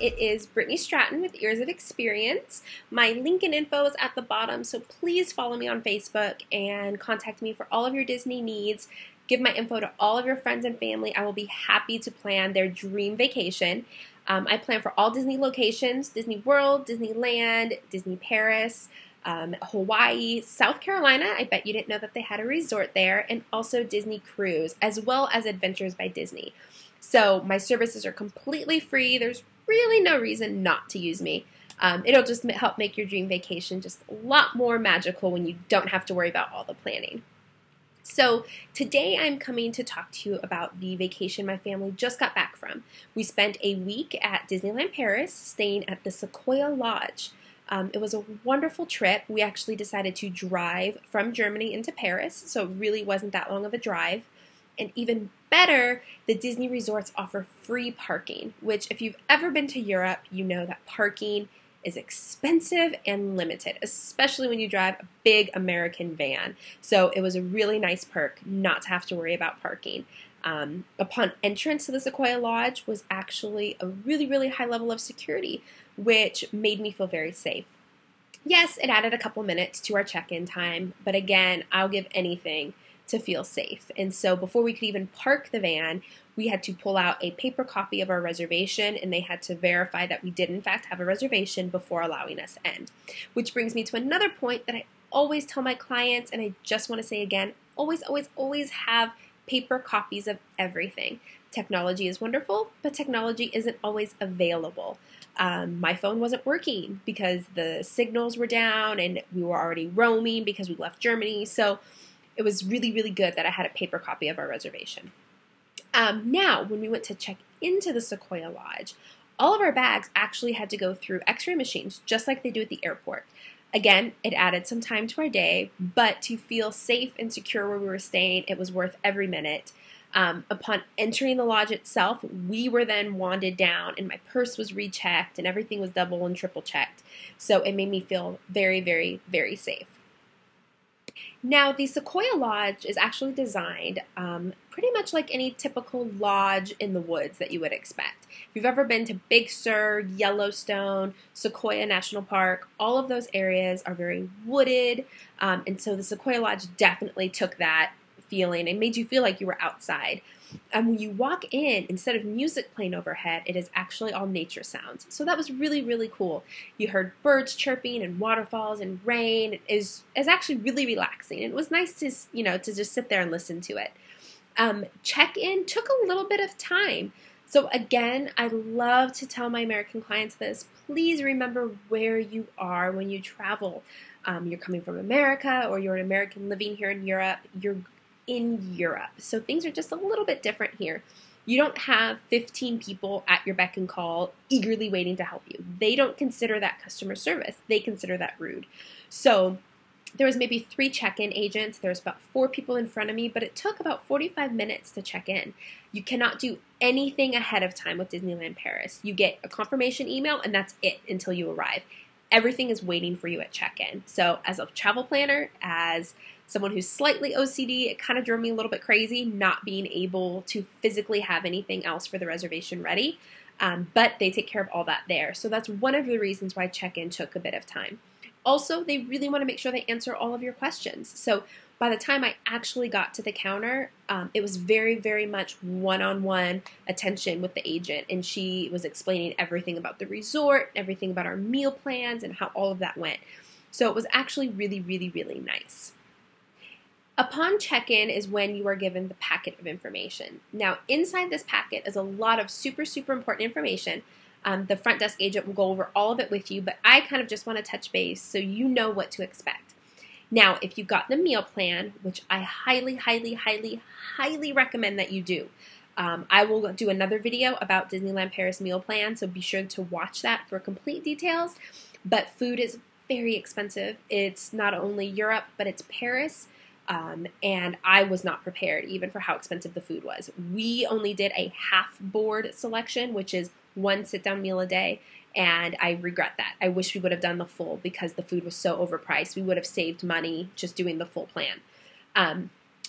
It is Brittany Stratton with Ears of Experience. My link and info is at the bottom, so please follow me on Facebook and contact me for all of your Disney needs. Give my info to all of your friends and family. I will be happy to plan their dream vacation. I plan for all Disney locations: Disney World, Disneyland, Disney Paris, Hawaii, South Carolina. I bet you didn't know that they had a resort there, and also Disney Cruise, as well as Adventures by Disney. So my services are completely free. There's really no reason not to use me. It'll just help make your dream vacation just a lot more magical when you don't have to worry about all the planning. So today I'm coming to talk to you about the vacation my family just got back from. We spent a week at Disneyland Paris, staying at the Sequoia Lodge. It was a wonderful trip. We actually decided to drive from Germany into Paris, so it really wasn't that long of a drive. And even better, the Disney resorts offer free parking, which if you've ever been to Europe, you know that parking is expensive and limited, especially when you drive a big American van. So it was a really nice perk not to have to worry about parking. Upon entrance to the Sequoia Lodge was actually a really, really high level of security, which made me feel very safe. Yes, it added a couple minutes to our check-in time, but again, I'll give anything to feel safe. And so before we could even park the van, we had to pull out a paper copy of our reservation, and they had to verify that we did in fact have a reservation before allowing us in. Which brings me to another point that I always tell my clients, and I just want to say again, always, always, always have paper copies of everything. Technology is wonderful, but technology isn't always available. My phone wasn't working because the signals were down and we were already roaming because we left Germany. So it was really, really good that I had a paper copy of our reservation. Now, when we went to check into the Sequoia Lodge, all of our bags actually had to go through x-ray machines, just like they do at the airport. Again, it added some time to our day, but to feel safe and secure where we were staying, it was worth every minute. Upon entering the lodge itself, we were then wanded down, and my purse was rechecked, and everything was double and triple checked. So it made me feel very, very, very safe. Now, the Sequoia Lodge is actually designed pretty much like any typical lodge in the woods that you would expect. If you've ever been to Big Sur, Yellowstone, Sequoia National Park, all of those areas are very wooded, and so the Sequoia Lodge definitely took that feeling and made you feel like you were outside. When you walk in, instead of music playing overhead, it is actually all nature sounds. So that was really, really cool. You heard birds chirping and waterfalls and rain. It is actually really relaxing. It was nice to, to just sit there and listen to it. Check-in took a little bit of time. So again, I love to tell my American clients this. Please remember where you are when you travel. You're coming from America, or you're an American living here in Europe. You're in Europe. So things are just a little bit different here. You don't have 15 people at your beck and call eagerly waiting to help you. They don't consider that customer service. They consider that rude. So there was maybe 3 check-in agents. There was about 4 people in front of me, but it took about 45 minutes to check in. You cannot do anything ahead of time with Disneyland Paris. You get a confirmation email, and that's it until you arrive. Everything is waiting for you at check-in. So as a travel planner, as someone who's slightly OCD, it kind of drove me a little bit crazy not being able to physically have anything else for the reservation ready, but they take care of all that there. So that's one of the reasons why check-in took a bit of time. Also, they really want to make sure they answer all of your questions. So by the time I actually got to the counter, it was very, very much one-on-one attention with the agent, and she was explaining everything about the resort, everything about our meal plans, and how all of that went. So it was actually really, really, really nice. Upon check-in is when you are given the packet of information. Now, inside this packet is a lot of super, super important information. The front desk agent will go over all of it with you, but I kind of just want to touch base so you know what to expect. Now, if you've got the meal plan, which I highly, highly, highly, highly recommend that you do, I will do another video about Disneyland Paris meal plan, so be sure to watch that for complete details. But food is very expensive. It's not only Europe, but it's Paris. And I was not prepared even for how expensive the food was. We only did a half board selection, which is 1 sit-down meal a day, and I regret that. I wish we would have done the full because the food was so overpriced. We would have saved money just doing the full plan.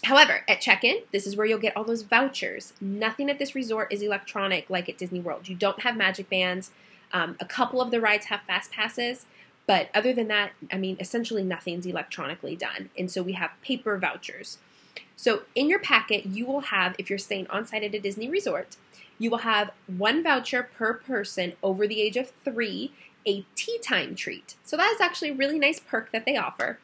However, at check-in, this is where you'll get all those vouchers. Nothing at this resort is electronic like at Disney World. You don't have magic bands. A couple of the rides have fast passes, but other than that, I mean, essentially nothing's electronically done. And so we have paper vouchers. So in your packet, you will have, if you're staying on site at a Disney resort, you will have 1 voucher per person over the age of 3, a tea time treat. So that is actually a really nice perk that they offer.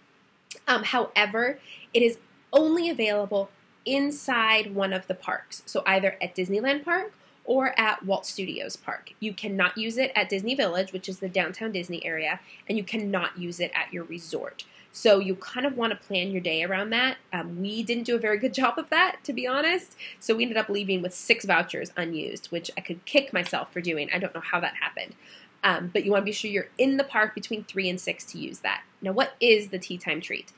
However, it is only available inside one of the parks. So either at Disneyland Park or at Walt Studios Park. You cannot use it at Disney Village, which is the downtown Disney area, and you cannot use it at your resort. So you kind of want to plan your day around that. We didn't do a very good job of that, to be honest. So we ended up leaving with 6 vouchers unused, which I could kick myself for doing. I don't know how that happened. But you want to be sure you're in the park between 3 and 6 to use that. Now, what is the tea time treat?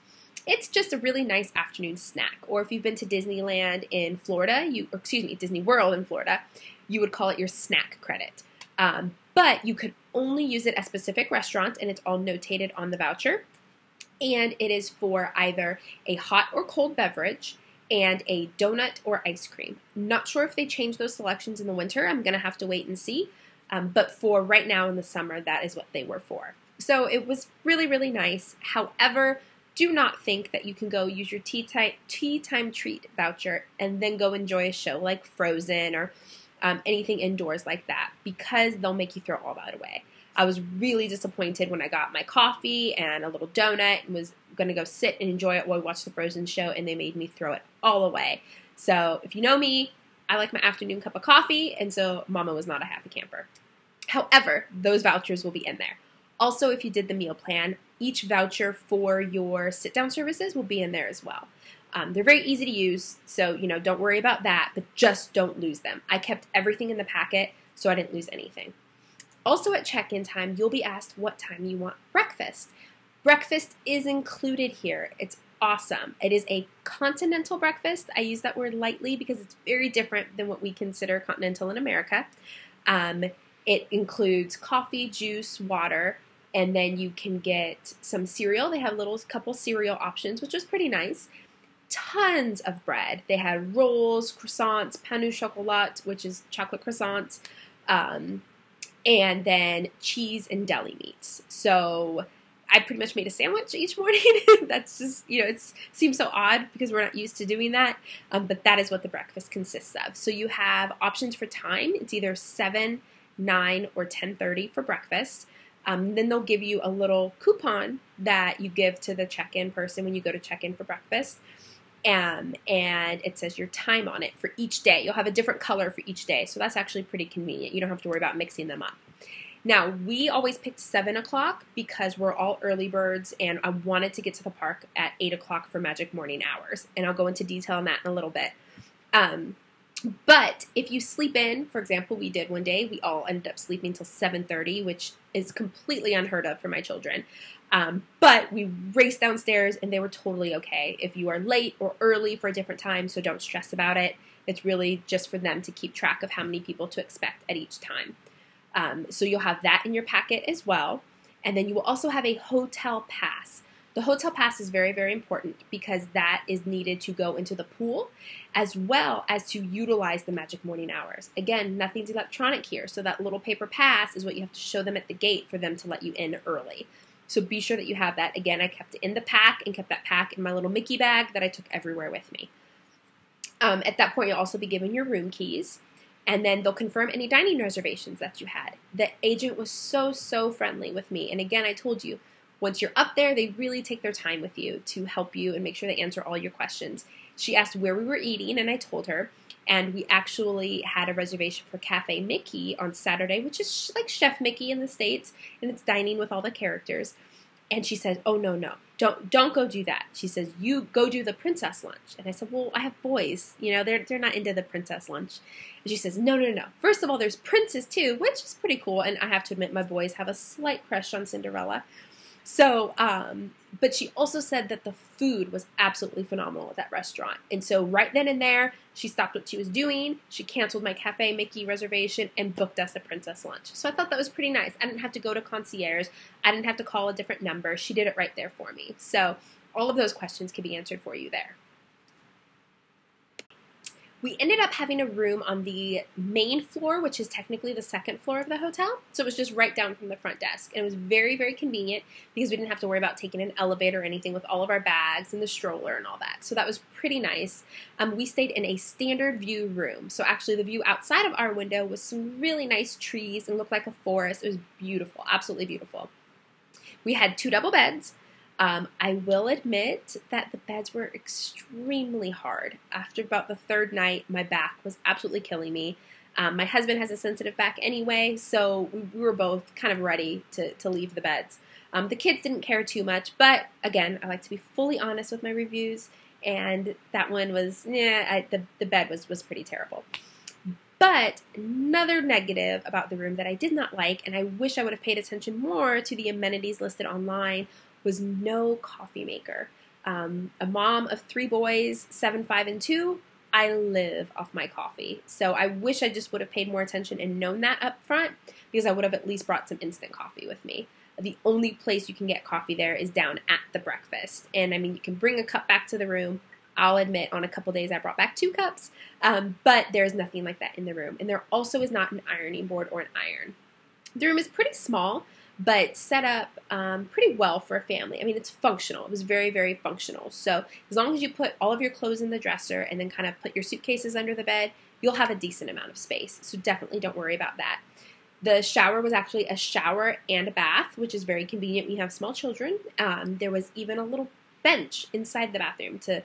It's just a really nice afternoon snack. Or if you've been to Disneyland in Florida, Disney World in Florida, you would call it your snack credit. But you could only use it at specific restaurants, and it's all notated on the voucher. And it is for either a hot or cold beverage and a donut or ice cream. Not sure if they change those selections in the winter. I'm going to have to wait and see. But for right now in the summer, that is what they were for. So it was really, really nice. However, do not think that you can go use your tea time treat voucher and then go enjoy a show like Frozen or anything indoors like that, because they'll make you throw all that away. I was really disappointed when I got my coffee and a little donut and was going to go sit and enjoy it while I watched the Frozen show, and they made me throw it all away. So if you know me, I like my afternoon cup of coffee, and so Mama was not a happy camper. However, those vouchers will be in there. Also, if you did the meal plan, each voucher for your sit-down services will be in there as well. They're very easy to use, so don't worry about that, but just don't lose them. I kept everything in the packet, so I didn't lose anything. Also at check-in time, you'll be asked what time you want breakfast. Breakfast is included here. It's awesome. It is a continental breakfast. I use that word lightly because it's very different than what we consider continental in America. It includes coffee, juice, water, and then you can get some cereal. They have couple cereal options, which is pretty nice. Tons of bread. They had rolls, croissants, pain au chocolat, which is chocolate croissants, and then cheese and deli meats. So I pretty much made a sandwich each morning. That's just, it seems so odd because we're not used to doing that, but that is what the breakfast consists of. So you have options for time. It's either 7, 9, or 10:30 for breakfast. Then they'll give you a little coupon that you give to the check-in person when you go to check-in for breakfast. And it says your time on it for each day. You'll have a different color for each day, so that's actually pretty convenient. You don't have to worry about mixing them up. Now, we always picked 7 o'clock because we're all early birds, and I wanted to get to the park at 8 o'clock for Magic Morning Hours, and I'll go into detail on that in a little bit. But if you sleep in, for example, we did one day, we all ended up sleeping till 7:30, which is completely unheard of for my children. But we raced downstairs and they were totally okay. If you are late or early for a different time, so don't stress about it. It's really just for them to keep track of how many people to expect at each time. So you'll have that in your packet as well. And then you will also have a hotel pass. The hotel pass is very, very important because that is needed to go into the pool as well as to utilize the Magic Morning Hours. Again, nothing's electronic here, so that little paper pass is what you have to show them at the gate for them to let you in early. So be sure that you have that. Again, I kept it in the pack and kept that pack in my little Mickey bag that I took everywhere with me. At that point, you'll also be given your room keys, and then they'll confirm any dining reservations that you had. The agent was so, so friendly with me. And again, I told you, once you're up there, they really take their time with you to help you and make sure they answer all your questions. She asked where we were eating, and I told her. And we actually had a reservation for Cafe Mickey on Saturday, which is like Chef Mickey in the States, and it's dining with all the characters. And she said, oh, no, don't go do that. She says, you go do the princess lunch. And I said, well, I have boys. They're not into the princess lunch. And she says, no. First of all, there's Princess too, which is pretty cool. And I have to admit, my boys have a slight crush on Cinderella. So, but she also said that the food was absolutely phenomenal at that restaurant. And so right then and there, she stopped what she was doing. She canceled my Cafe Mickey reservation and booked us a princess lunch. So I thought that was pretty nice. I didn't have to go to concierge. I didn't have to call a different number. She did it right there for me. So all of those questions can be answered for you there. We ended up having a room on the main floor, which is technically the second floor of the hotel. So it was just right down from the front desk. And it was very, very convenient because we didn't have to worry about taking an elevator or anything with all of our bags and the stroller and all that. So that was pretty nice. We stayed in a standard view room. So actually the view outside of our window was some really nice trees and looked like a forest. It was beautiful, absolutely beautiful. We had 2 double beds. I will admit that the beds were extremely hard. After about the 3rd night, my back was absolutely killing me. My husband has a sensitive back anyway, so we were both kind of ready to leave the beds. The kids didn't care too much, but again, I like to be fully honest with my reviews, and that one was, the bed was pretty terrible. But another negative about the room that I did not like, and I wish I would have paid attention more to the amenities listed online, was no coffee maker. A mom of 3 boys, 7, 5, and 2, I live off my coffee. So I wish I just would have paid more attention and known that up front, because I would have at least brought some instant coffee with me. The only place you can get coffee there is down at the breakfast. And I mean, you can bring a cup back to the room. I'll admit on a couple days I brought back 2 cups, but there's nothing like that in the room. And there also is not an ironing board or an iron. The room is pretty small, but set up pretty well for a family. I mean, it's functional. It was very, very functional. So as long as you put all of your clothes in the dresser and then kind of put your suitcases under the bed, you'll have a decent amount of space. So definitely don't worry about that. The shower was actually a shower and a bath, which is very convenient when you have small children. There was even a little bench inside the bathroom to,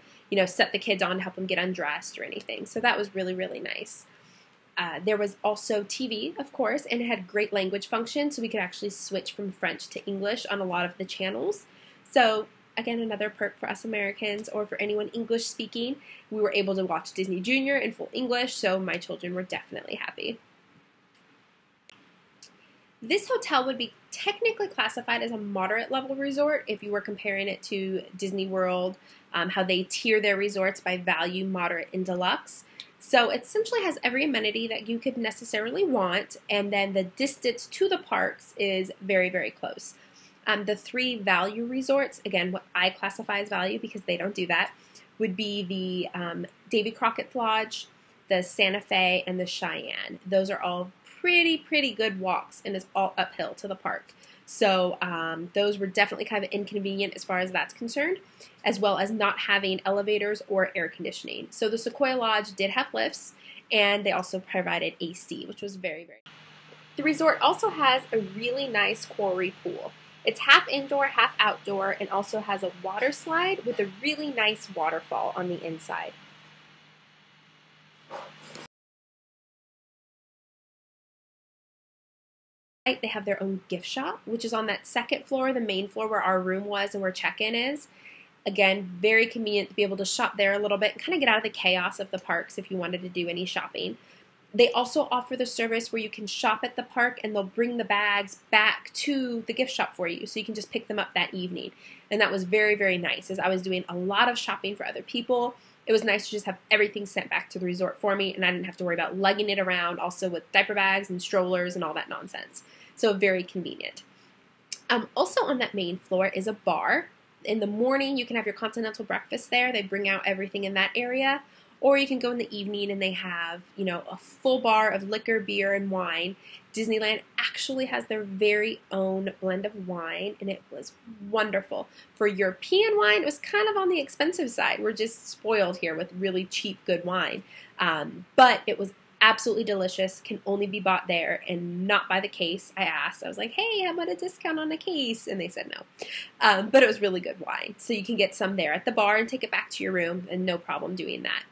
set the kids on to help them get undressed or anything. So that was really, really nice. There was also TV, of course, and it had great language function, so we could actually switch from French to English on a lot of the channels. So, again, another perk for us Americans or for anyone English speaking. We were able to watch Disney Junior in full English, so my children were definitely happy. This hotel would be technically classified as a moderate level resort if you were comparing it to Disney World, how they tier their resorts by value, moderate, and deluxe. So it essentially has every amenity that you could necessarily want, and then the distance to the parks is very, very close. The 3 value resorts, again, what I classify as value because they don't do that, would be the Davy Crockett Lodge, the Santa Fe, and the Cheyenne. Those are all pretty good walks, and it's all uphill to the park. So those were definitely kind of inconvenient as far as that's concerned, as well as not having elevators or air conditioning. So the Sequoia Lodge did have lifts, and they also provided AC, which was very, very nice. The resort also has a really nice quarry pool. It's half indoor, half outdoor, and also has a water slide with a really nice waterfall on the inside. They have their own gift shop, which is on that 2nd floor, the main floor where our room was and where check-in is. Again, very convenient to be able to shop there a little bit and kind of get out of the chaos of the parks if you wanted to do any shopping. They also offer the service where you can shop at the park and they'll bring the bags back to the gift shop for you, so you can just pick them up that evening. And that was very, very nice. As I was doing a lot of shopping for other people, it was nice to just have everything sent back to the resort for me, and I didn't have to worry about lugging it around, also with diaper bags and strollers and all that nonsense. So very convenient. Also on that main floor is a bar. In the morning, you can have your continental breakfast there. They bring out everything in that area. Or you can go in the evening and they have, a full bar of liquor, beer, and wine. Disneyland actually has their very own blend of wine, and it was wonderful. For European wine, it was kind of on the expensive side. We're just spoiled here with really cheap, good wine. But it was absolutely delicious, can only be bought there and not by the case. I asked, I was like, hey, how about a discount on a case? And they said no. But it was really good wine. So you can get some there at the bar and take it back to your room, and no problem doing that.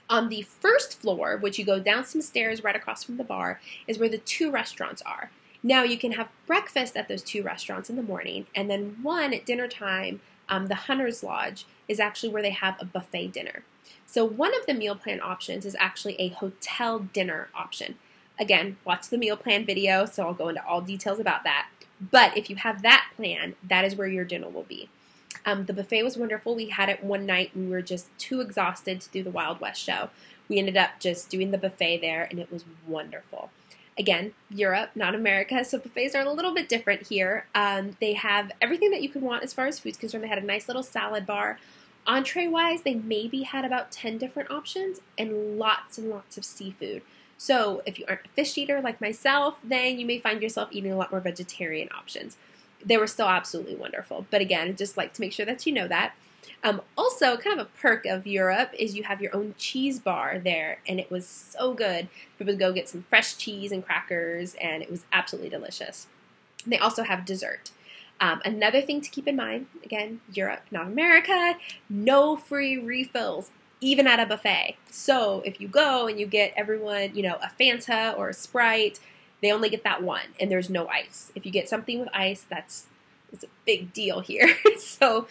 On the 1st floor, which you go down some stairs right across from the bar, is where the 2 restaurants are. Now you can have breakfast at those 2 restaurants in the morning, and then one at dinner time, the Hunter's Lodge, is actually where they have a buffet dinner. So one of the meal plan options is actually a hotel dinner option. Again, watch the meal plan video, so I'll go into all details about that. But if you have that plan, that is where your dinner will be. The buffet was wonderful. We had it one night and we were just too exhausted to do the Wild West show. We ended up just doing the buffet there, and it was wonderful. Again, Europe, not America, so buffets are a little bit different here. They have everything that you could want as far as food's concerned. They had a nice little salad bar. Entree-wise, they maybe had about 10 different options and lots of seafood. So if you aren't a fish eater like myself, then you may find yourself eating a lot more vegetarian options. They were still absolutely wonderful. But again, just like to make sure that you know that. Also, kind of a perk of Europe is you have your own cheese bar there, and it was so good. We would go get some fresh cheese and crackers, and it was absolutely delicious. And they also have dessert. Another thing to keep in mind, again, Europe, not America, no free refills, even at a buffet. So if you go and you get everyone, a Fanta or a Sprite, they only get that one, and there's no ice. If you get something with ice, it's a big deal here. So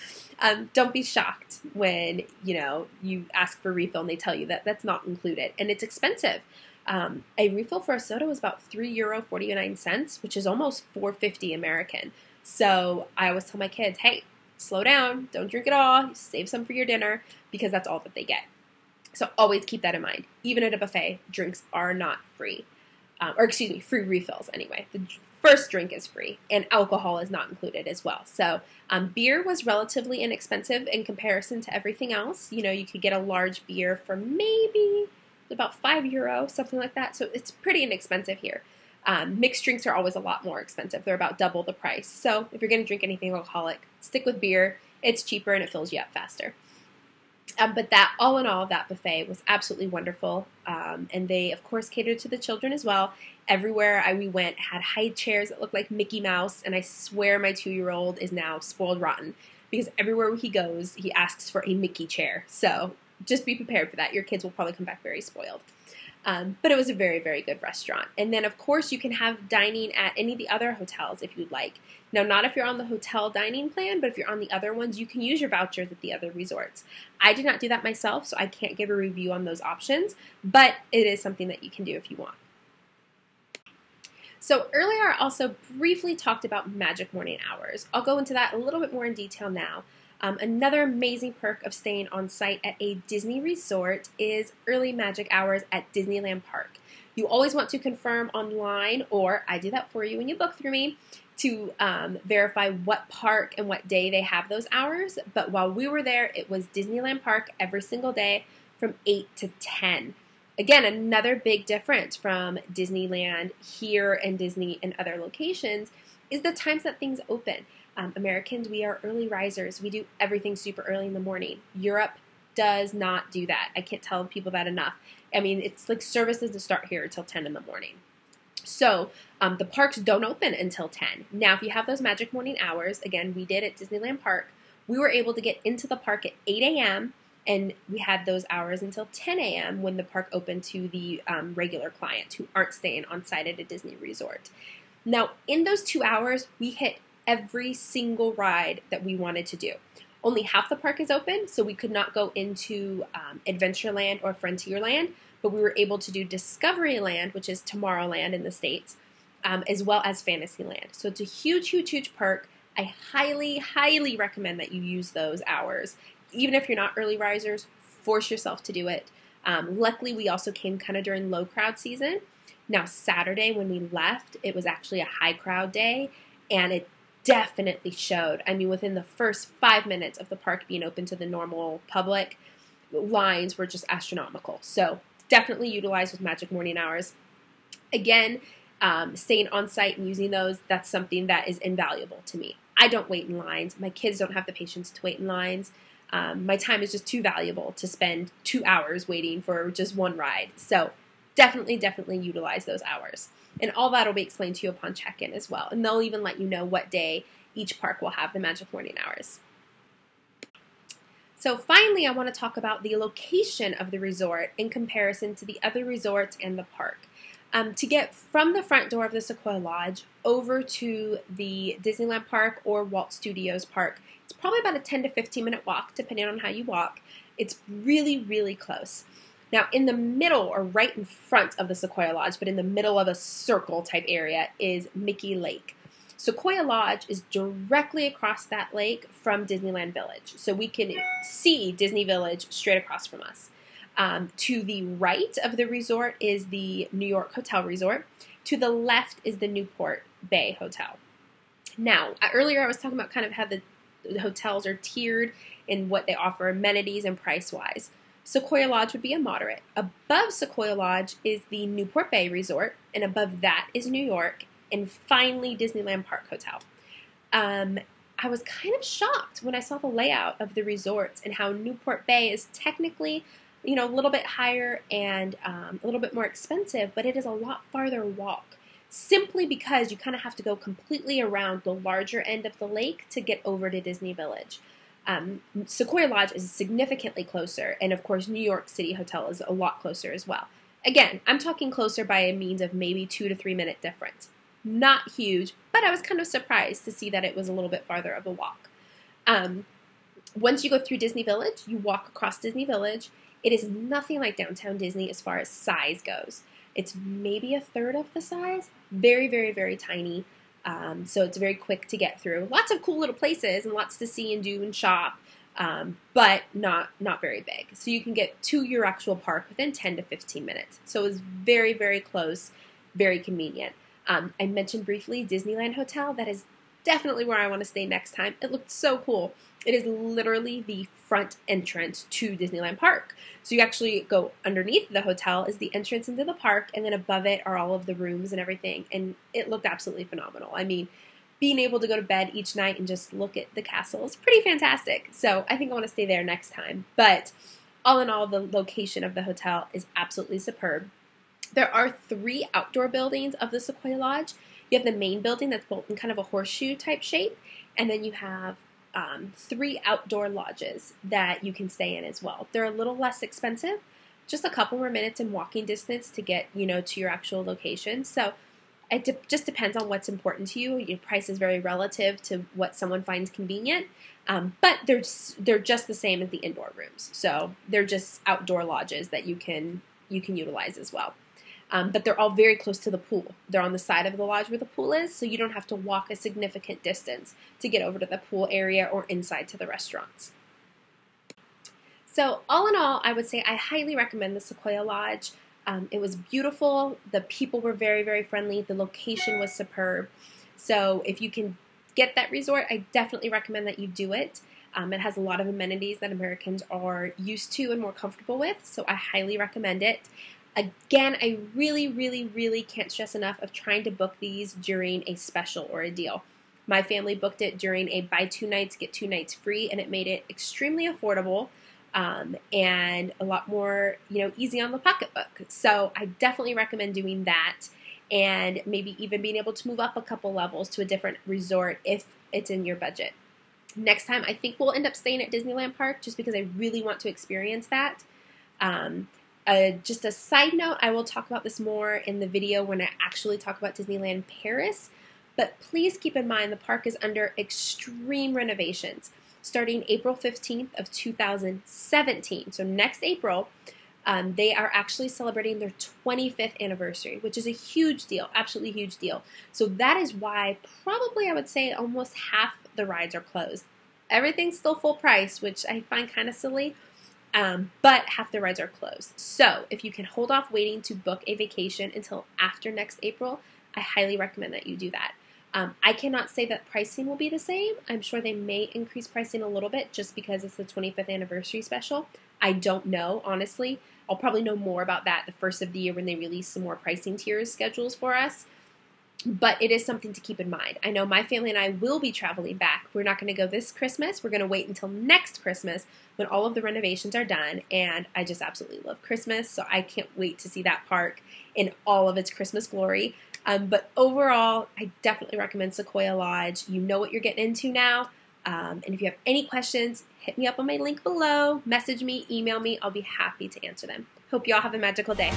don't be shocked when, you ask for a refill and they tell you that that's not included. And it's expensive. A refill for a soda was about €3.49, which is almost $4.50 American. So I always tell my kids, hey, slow down, don't drink it all, save some for your dinner, because that's all that they get. So always keep that in mind. Even at a buffet, drinks are not free. Free refills anyway. The first drink is free, and alcohol is not included as well. So beer was relatively inexpensive in comparison to everything else. You could get a large beer for maybe about €5, something like that. So it's pretty inexpensive here. Mixed drinks are always a lot more expensive. They're about double the price. So if you're going to drink anything alcoholic, stick with beer. It's cheaper and it fills you up faster. But all in all, that buffet was absolutely wonderful. And they, of course, catered to the children as well. Everywhere we went had high chairs that looked like Mickey Mouse. And I swear my 2-year-old is now spoiled rotten, because everywhere he goes, he asks for a Mickey chair. So just be prepared for that. Your kids will probably come back very spoiled. But it was a very, very good restaurant. And then, of course, you can have dining at any of the other hotels if you'd like. Now, not if you're on the hotel dining plan, but if you're on the other ones, you can use your vouchers at the other resorts. I did not do that myself, so I can't give a review on those options, but it is something that you can do if you want. So earlier, I also briefly talked about magic morning hours. I'll go into that a little bit more in detail now. Another amazing perk of staying on site at a Disney resort is early magic hours at Disneyland Park. You always want to confirm online, or I do that for you when you book through me, to verify what park and what day they have those hours. But while we were there, it was Disneyland Park every single day from 8 to 10. Again, another big difference from Disneyland here and Disney and other locations is the times that things open. Americans, we are early risers. We do everything super early in the morning. Europe does not do that. I can't tell people that enough. I mean, it's like services to start here until 10 in the morning. So the parks don't open until 10. Now, if you have those magic morning hours, again, we did at Disneyland Park, we were able to get into the park at 8 a.m., and we had those hours until 10 a.m. when the park opened to the regular clients who aren't staying on site at a Disney resort. Now, in those 2 hours, we hit every single ride that we wanted to do. Only half the park is open, so we could not go into Adventureland or Frontierland, but we were able to do Discoveryland, which is Tomorrowland in the States, as well as Fantasyland. So it's a huge, huge, huge perk. I highly, highly recommend that you use those hours. Even if you're not early risers, force yourself to do it. Luckily, we also came kind of during low crowd season. Now, Saturday when we left, it was actually a high crowd day, and it definitely showed. I mean, within the first 5 minutes of the park being open to the normal public, lines were just astronomical. So definitely utilize those magic morning hours. Again, staying on site and using those, that's something that is invaluable to me. I don't wait in lines. My kids don't have the patience to wait in lines. My time is just too valuable to spend 2 hours waiting for just one ride. So definitely utilize those hours. And all that will be explained to you upon check-in as well. And they'll even let you know what day each park will have the magic morning hours. So finally, I want to talk about the location of the resort in comparison to the other resorts and the park. To get from the front door of the Sequoia Lodge over to the Disneyland Park or Walt Studios Park, it's probably about a 10 to 15 minute walk, depending on how you walk. It's really, really close. Now, in the middle, or right in front of the Sequoia Lodge, but in the middle of a circle type area, is Mickey Lake. Sequoia Lodge is directly across that lake from Disneyland Village. So we can see Disney Village straight across from us. To the right of the resort is the New York Hotel Resort. To the left is the Newport Bay Hotel. Now, earlier I was talking about kind of how the The hotels are tiered in what they offer amenities and price-wise. Sequoia Lodge would be a moderate. Above Sequoia Lodge is the Newport Bay Resort, and above that is New York, and finally Disneyland Park Hotel. I was kind of shocked when I saw the layout of the resorts and how Newport Bay is technically, a little bit higher and a little bit more expensive, but it is a lot farther walk, simply because you kind of have to go completely around the larger end of the lake to get over to Disney Village. Sequoia Lodge is significantly closer, and of course New York City Hotel is a lot closer as well. Again, I'm talking closer by a means of maybe 2 to 3 minute difference. Not huge, but I was kind of surprised to see that it was a little bit farther of a walk. Once you go through Disney Village, you walk across Disney Village. It is nothing like Downtown Disney as far as size goes. It's maybe a third of the size, very, very, very tiny. So it's very quick to get through. Lots of cool little places and lots to see and do and shop, but not very big. So you can get to your actual park within 10 to 15 minutes. So it's very, very close, very convenient. I mentioned briefly Disneyland Hotel. That is definitely where I want to stay next time. It looked so cool. It is literally the front entrance to Disneyland Park. So you actually go underneath the hotel is the entrance into the park, and then above it are all of the rooms and everything, and it looked absolutely phenomenal. I mean, being able to go to bed each night and just look at the castle is pretty fantastic. So I think I want to stay there next time. But all in all, the location of the hotel is absolutely superb. There are 3 outdoor buildings of the Sequoia Lodge. You have the main building that's built in kind of a horseshoe type shape, and then you have 3 outdoor lodges that you can stay in as well. They're a little less expensive, just a couple more minutes in walking distance to get, to your actual location. So it just depends on what's important to you. Your price is very relative to what someone finds convenient, but they're just the same as the indoor rooms. So they're just outdoor lodges that you can utilize as well. But they're all very close to the pool. They're on the side of the lodge where the pool is, so you don't have to walk a significant distance to get over to the pool area or inside to the restaurants. So all in all, I would say I highly recommend the Sequoia Lodge. It was beautiful. The people were very, very friendly. The location was superb. So if you can get that resort, I definitely recommend that you do it. It has a lot of amenities that Americans are used to and more comfortable with, so I highly recommend it. Again, I really, really, really can't stress enough of trying to book these during a special or a deal. My family booked it during a buy 2 nights, get 2 nights free, and it made it extremely affordable and a lot more, easy on the pocketbook. So I definitely recommend doing that, and maybe even being able to move up a couple levels to a different resort if it's in your budget. Next time, I think we'll end up staying at Disneyland Park just because I really want to experience that. Just a side note, I will talk about this more in the video when I actually talk about Disneyland Paris, but please keep in mind the park is under extreme renovations starting April 15th of 2017. So next April, they are actually celebrating their 25th anniversary, which is a huge deal, absolutely huge deal. So that is why probably I would say almost half the rides are closed. Everything's still full price, which I find kind of silly. But half the rides are closed. So if you can hold off waiting to book a vacation until after next April, I highly recommend that you do that. I cannot say that pricing will be the same. I'm sure they may increase pricing a little bit just because it's the 25th anniversary special. I don't know, honestly. I'll probably know more about that the first of the year when they release some more pricing tiers schedules for us. But it is something to keep in mind. I know my family and I will be traveling back. We're not going to go this Christmas. We're going to wait until next Christmas when all of the renovations are done. And I just absolutely love Christmas, so I can't wait to see that park in all of its Christmas glory. But overall, I definitely recommend Sequoia Lodge. You know what you're getting into now. And if you have any questions, hit me up on my link below. Message me, email me. I'll be happy to answer them. Hope you all have a magical day.